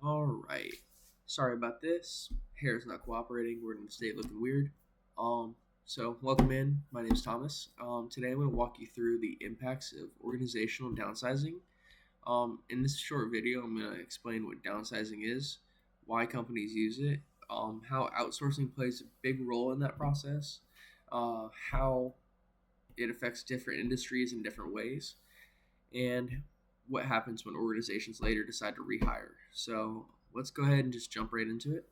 All right. Sorry about this. Hair's not cooperating. We're in the state looking weird. So welcome in. My name is Thomas. Today I'm going to walk you through the impacts of organizational downsizing. In this short video, I'm going to explain what downsizing is, why companies use it, how outsourcing plays a big role in that process, how it affects different industries in different ways, and what happens when organizations later decide to rehire. So let's go ahead and just jump right into it.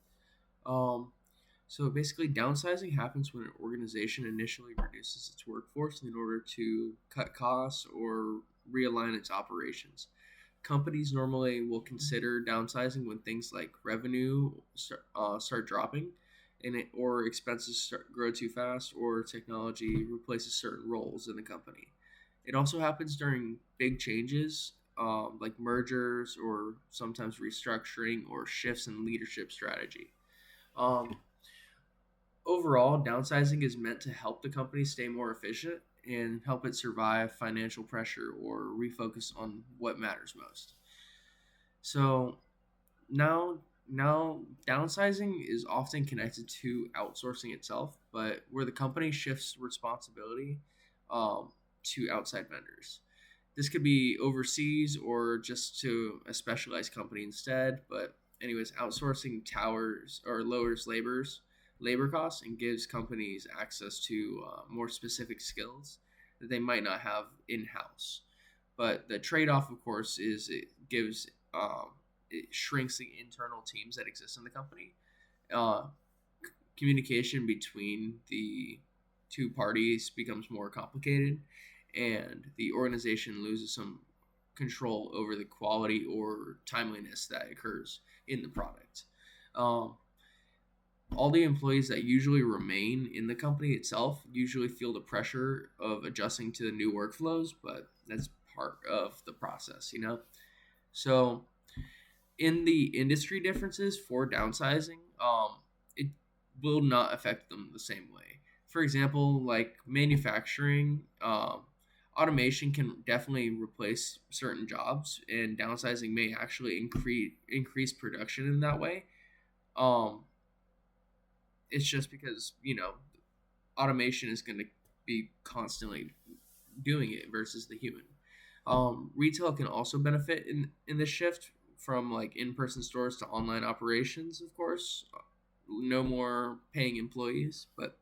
Um, so basically, downsizing happens when an organization initially reduces its workforce in order to cut costs or realign its operations. Companies normally will consider downsizing when things like revenue start dropping, or expenses grow too fast, or technology replaces certain roles in the company. It also happens during big changes, like mergers or sometimes restructuring or shifts in leadership strategy. Um, Overall, downsizing is meant to help the company stay more efficient and help it survive financial pressure or refocus on what matters most. So now downsizing is often connected to outsourcing itself, but where the company shifts responsibility um, to outside vendors. This could be overseas or just to a specialized company instead. But anyways, outsourcing towers or lowers labor costs and gives companies access to more specific skills that they might not have in house. But the trade off, of course, is it shrinks the internal teams that exist in the company. Uh, Communication between the two parties becomes more complicated, and the organization loses some control over the quality or timeliness that occurs in the product. Um, all the employees that usually remain in the company itself usually feel the pressure of adjusting to the new workflows, but that's part of the process. So, in the industry differences for downsizing, it will not affect them the same way. For example, like manufacturing, automation can definitely replace certain jobs, and downsizing may actually increase production in that way. Um, it's just because automation is going to be constantly doing it versus the human. Retail can also benefit in this shift from like in-person stores to online operations, of course. No more paying employees, but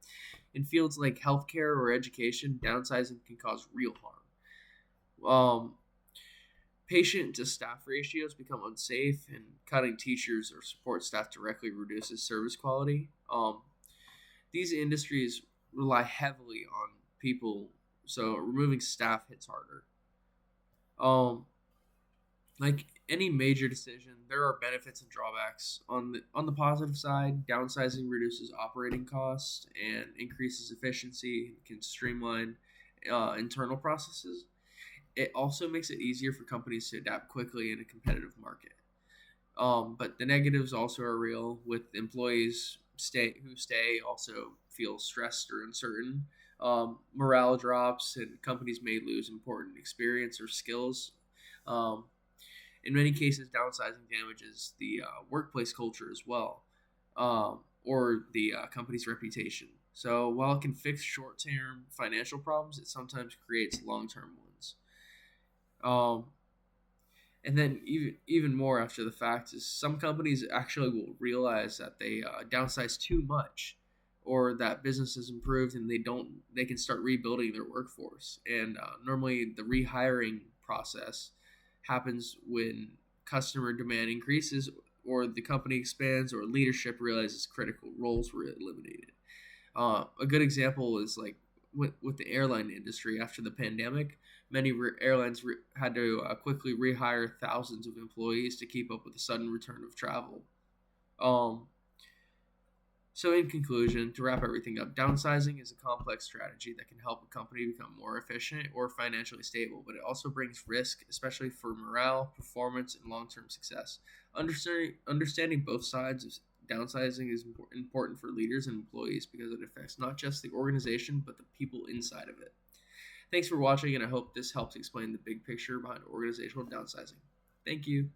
in fields like healthcare or education, downsizing can cause real harm. Patient to staff ratios become unsafe, and cutting teachers or support staff directly reduces service quality. These industries rely heavily on people, so removing staff hits harder. Um, like any major decision, there are benefits and drawbacks. On the positive side, downsizing reduces operating costs and increases efficiency, can streamline internal processes. It also makes it easier for companies to adapt quickly in a competitive market. But the negatives also are real, with employees stay also feel stressed or uncertain. Morale drops, and companies may lose important experience or skills. Um, in many cases, downsizing damages the workplace culture as well, or the company's reputation. So while it can fix short-term financial problems, it sometimes creates long-term ones. Um, and then even more after the fact is some companies actually will realize that they downsize too much, or that business has improved and they can start rebuilding their workforce. And normally the rehiring process happens when customer demand increases, or the company expands, or leadership realizes critical roles were eliminated. A good example is like with the airline industry after the pandemic. Many airlines had to quickly rehire thousands of employees to keep up with the sudden return of travel. Um, so, in conclusion, to wrap everything up, downsizing is a complex strategy that can help a company become more efficient or financially stable, but it also brings risk, especially for morale, performance, and long term success. Understanding both sides of downsizing is important for leaders and employees because it affects not just the organization, but the people inside of it. Thanks for watching, and I hope this helps explain the big picture behind organizational downsizing. Thank you.